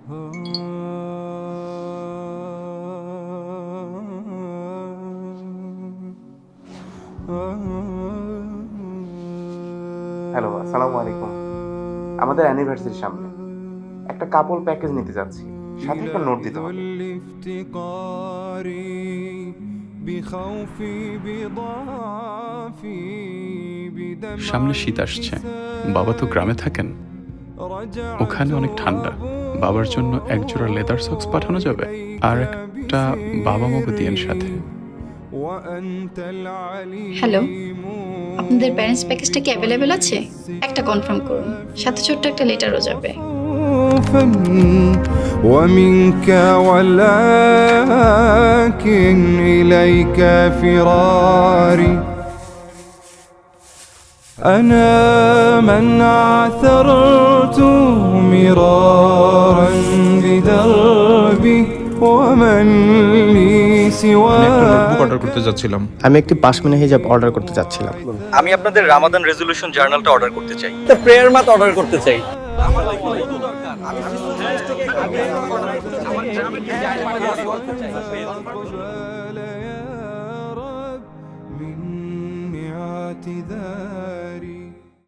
Hello, আসসালামু আলাইকুম। আমাদের অ্যানিভার্সারির সামনে একটা কাপল প্যাকেজ নিতে যাচ্ছি, সাথে একটা নোট দিতে হবে। সামনে শীত আসছে, বাবা তো গ্রামে থাকেন, ওখানে অনেক ঠান্ডা। বাবার জন্য একজোড়া লেদার সক্স পাঠানো যাবে, আর একটা বাবা মাকে দিয়েন সাথে। হ্যালো, আপনাদের প্যারেন্টস প্যাকেজটা কি অ্যাভেলেবেল আছে? একটা কনফার্ম করুন, সাথে ছোট্ট একটা লেটারও যাবে। ومنك ولكن إليك فراري أنا من عثرت مرارا بدربي ومن لي নোটবুক অর্ডার سواك করতে যাচ্ছিলাম। আমি একটি পাশমিনা হিজাব অর্ডার করতে চাচ্ছিলাম। আমি আপনাদের রামাদান রেজলিউশন জার্নালটা অর্ডার করতে চাই। প্রেয়ার মাত অর্ডার করতে চাই। مني اعتذار